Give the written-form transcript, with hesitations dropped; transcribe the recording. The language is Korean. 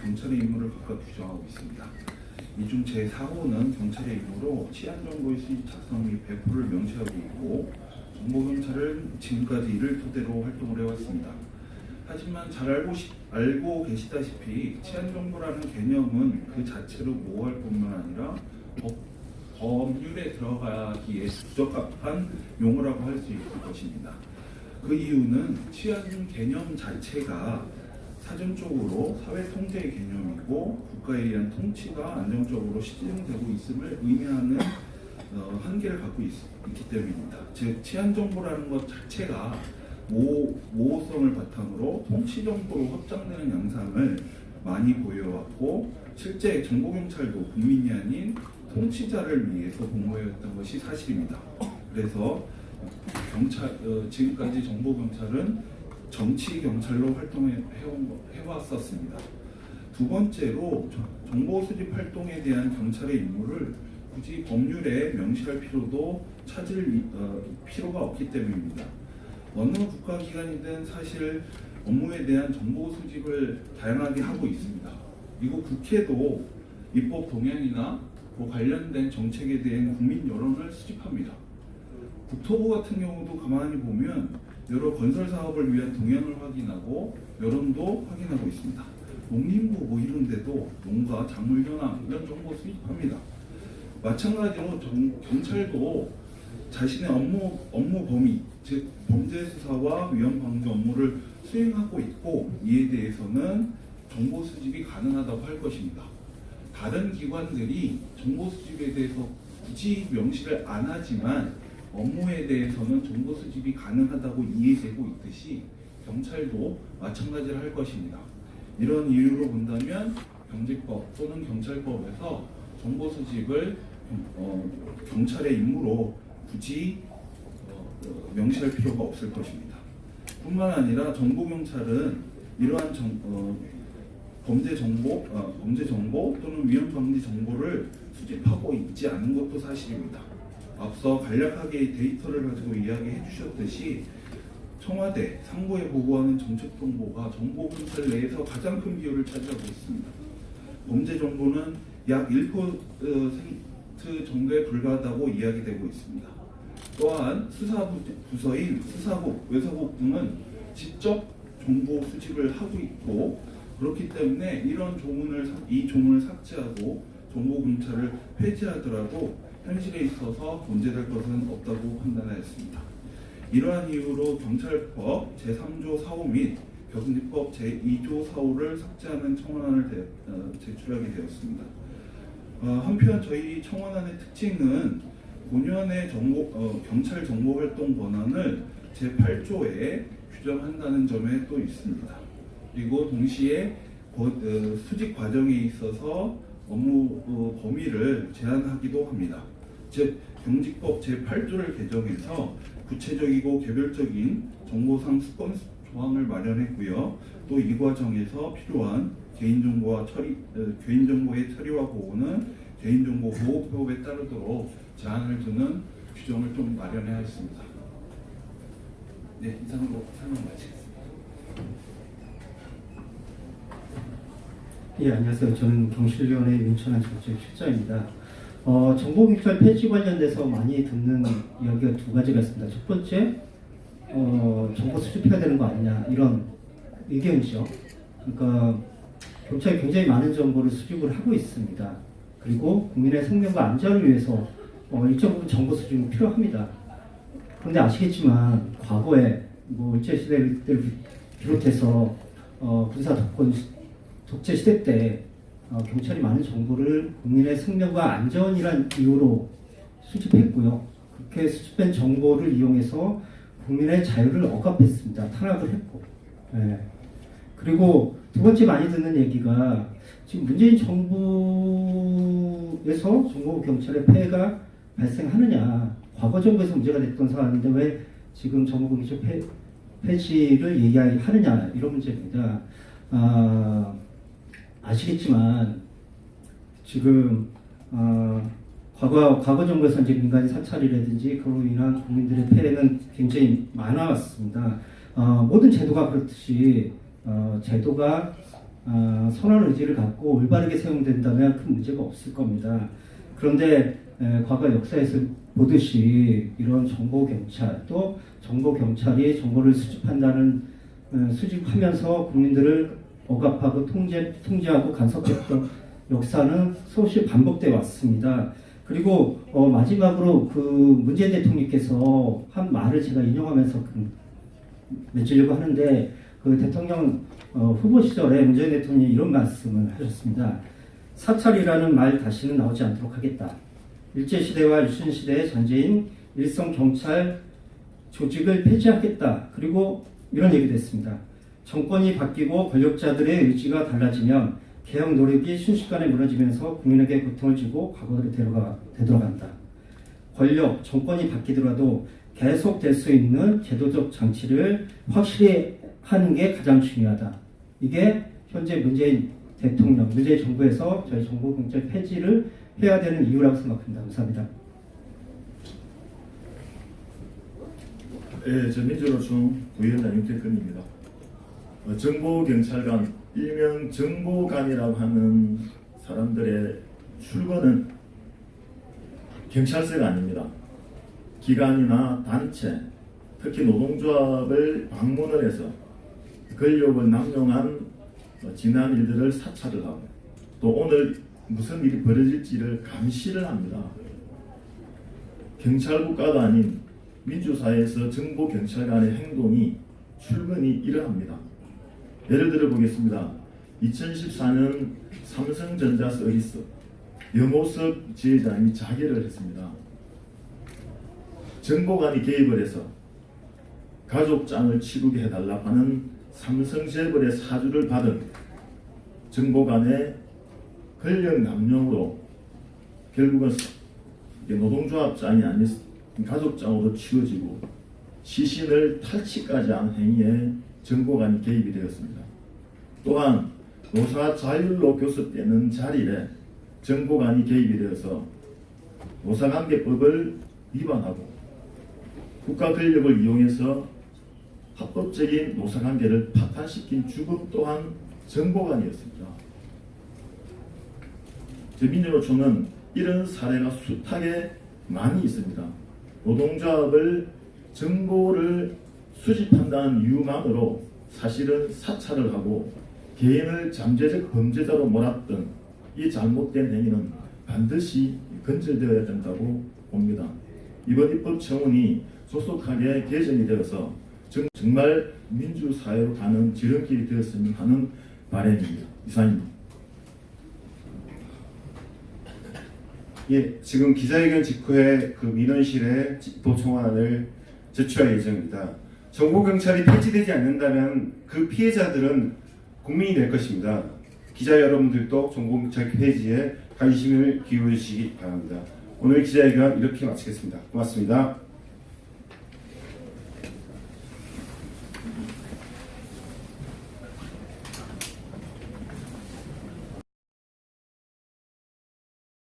경찰의 임무를 각각 규정하고 있습니다. 이 중 제4호는 경찰의 임무로 치안정보의 수집 작성 및 배포를 명시하고 있고, 정보경찰은 지금까지 이를 토대로 활동을 해왔습니다. 하지만 잘 알고 계시다시피 치안정보라는 개념은 그 자체로 모호할 뿐만 아니라 법률에 들어가기에 부적합한 용어라고 할 수 있을 것입니다. 그 이유는 치안 개념 자체가 사전적으로 사회 통제의 개념이고 국가에 의한 통치가 안정적으로 시행되고 있음을 의미하는 한계를 갖고 있기 때문입니다. 즉 치안 정보라는 것 자체가 모호성을 바탕으로 통치 정보로 확장되는 양상을 많이 보여왔고, 실제 정보경찰도 국민이 아닌 통치자를 위해서 공모해왔던 것이 사실입니다. 그래서 지금까지 정보경찰은 정치경찰로 활동해왔었습니다. 두 번째로 정보 수집 활동에 대한 경찰의 임무를 굳이 법률에 명시할 필요도 찾을 필요가 없기 때문입니다. 어느 국가기관이든 사실 업무에 대한 정보 수집을 다양하게 하고 있습니다. 그리고 국회도 입법 동향이나 관련된 정책에 대한 국민 여론을 수집합니다. 국토부 같은 경우도 가만히 보면 여러 건설 사업을 위한 동향을 확인하고 여론도 확인하고 있습니다. 농림부 이런 데도 농가, 작물 현황 이런 정보 수집합니다. 마찬가지로 경찰도 자신의 업무 범위, 즉 범죄 수사와 위험 방지 업무를 수행하고 있고, 이에 대해서는 정보 수집이 가능하다고 할 것입니다. 다른 기관들이 정보 수집에 대해서 굳이 명시를 안 하지만 업무에 대해서는 정보 수집이 가능하다고 이해되고 있듯이 경찰도 마찬가지를 할 것입니다. 이런 이유로 본다면 경직법 또는 경찰법에서 정보 수집을 경찰의 임무로 굳이 명시할 필요가 없을 것입니다. 뿐만 아니라 정보경찰은 이러한 범죄 정보 또는 위험 방지 정보를 수집하고 있지 않은 것도 사실입니다. 앞서 간략하게 데이터를 가지고 이야기해 주셨듯이 청와대 상부에 보고하는 정책 정보가 정보경찰 내에서 가장 큰 비율을 차지하고 있습니다. 범죄 정보는 약 1% 정도에 불과하다고 이야기되고 있습니다. 또한 수사부서인 수사국, 외사국 등은 직접 정보 수집을 하고 있고, 그렇기 때문에 이 조문을 삭제하고 정보경찰을 폐지하더라도 현실에 있어서 문제될 것은 없다고 판단하였습니다. 이러한 이유로 경찰법 제3조 4호 및 경직법 제2조 4호를 삭제하는 청원안을 제출하게 되었습니다. 한편 저희 청원안의 특징은 본연의 경찰 정보활동 권한을 제8조에 규정한다는 점에 또 있습니다. 그리고 동시에 수집 과정에 있어서 업무 범위를 제한하기도 합니다. 즉 경직법 제8조를 개정해서 구체적이고 개별적인 정보상 수권 조항을 마련했고요. 또 이 과정에서 필요한 개인정보의 처리와 보호는 개인정보보호법에 따르도록 제한을 두는 규정을 좀 마련해야 했습니다. 네, 이상으로 설명 마치겠습니다. 예, 안녕하세요. 저는 경실위원회 윤천한 정책실장입니다. 정보경찰 폐지 관련돼서 많이 듣는 이야기가 두 가지가 있습니다. 첫 번째, 정보 수집해야 되는 거 아니냐, 이런 의견이죠. 그러니까 경찰이 굉장히 많은 정보를 수집을 하고 있습니다. 그리고 국민의 생명과 안전을 위해서 일정 부분 정보 수집이 필요합니다. 그런데 아시겠지만 과거에 일제시대를 비롯해서 군사 독재 시대 때 경찰이 많은 정보를 국민의 생명과 안전이란 이유로 수집했고요. 그렇게 수집된 정보를 이용해서 국민의 자유를 억압했습니다. 탄압을 했고. 네. 그리고 두 번째 많이 듣는 얘기가 지금 문재인 정부에서 정보경찰의 폐해가 발생하느냐. 과거 정부에서 문제가 됐던 사안인데 왜 지금 정보경찰 폐지를 얘기하느냐. 이런 문제입니다. 아시겠지만 지금 과거 정부에서 이제 민간인 사찰이라든지 그로 인한 국민들의 폐해는 굉장히 많아왔습니다. 모든 제도가 그렇듯이 제도가 선한 의지를 갖고 올바르게 사용된다면 큰 문제가 없을 겁니다. 그런데 과거 역사에서 보듯이 이런 정보경찰 또 정보경찰이 정보를 수집하면서 국민들을 억압하고 통제하고 간섭했던 역사는 수없이 반복되어 왔습니다. 그리고 마지막으로 그 문재인 대통령께서 한 말을 제가 인용하면서 맺으려고 하는데 그 대통령 후보 시절에 문재인 대통령이 이런 말씀을 하셨습니다. 사찰이라는 말 다시는 나오지 않도록 하겠다. 일제시대와 일신시대의 전제인 일성경찰 조직을 폐지하겠다. 그리고 이런 얘기도 했습니다. 정권이 바뀌고 권력자들의 의지가 달라지면 개혁 노력이 순식간에 무너지면서 국민에게 고통을 주고 과거로 되돌아간다. 정권이 바뀌더라도 계속될 수 있는 제도적 장치를 확실히 하는 게 가장 중요하다. 이게 현재 문재인 정부에서 저희 정보경찰 폐지를 해야 되는 이유라고 생각합니다. 감사합니다. 네, 저 민주노총 부위원장 윤택근입니다. 정보경찰관, 일명 정보관이라고 하는 사람들의 출근은 경찰서가 아닙니다. 기관이나 단체, 특히 노동조합을 방문을 해서 권력을 남용한 지난 일들을 사찰을 하고 또 오늘 무슨 일이 벌어질지를 감시를 합니다. 경찰국가가 아닌 민주사회에서 정보경찰관의 행동이 출근이 이러합니다. 예를 들어 보겠습니다. 2014년 삼성전자 서비스 염호석 지회장이 자결을 했습니다. 정보관이 개입을 해서 가족장을 치르게 해달라고 하는 삼성재벌의 사주를 받은 정보관의 권력 남용으로 결국은 노동조합장이 아닌 가족장으로 치워지고 시신을 탈취까지 한 행위에 정보관이 개입이 되었습니다. 또한 노사 자율로 교섭되는 자리에 정보관이 개입이 되어서 노사관계법을 위반하고 국가 권력을 이용해서 합법적인 노사관계를 파탄시킨 주범 또한 정보관이었습니다. 민주노총은 이런 사례가 숱하게 많이 있습니다. 노동조합을 정보를 수집한다는 이유만으로 사실은 사찰을 하고 개인을 잠재적 범죄자로 몰았던 이 잘못된 행위는 반드시 근절되어야 된다고 봅니다. 이번 입법청원이 조속하게 개정이 되어서 정말 민주사회로 가는 지름길이 되었으면 하는 바람입니다. 이상입니다. 예, 지금 기자회견 직후에 그 민원실에 입법청원안을 제출할 예정입니다. 정보경찰이 폐지되지 않는다면 그 피해자들은 국민이 될 것입니다. 기자 여러분들도 정보경찰 폐지에 관심을 기울이시기 바랍니다. 오늘 기자회견 이렇게 마치겠습니다. 고맙습니다.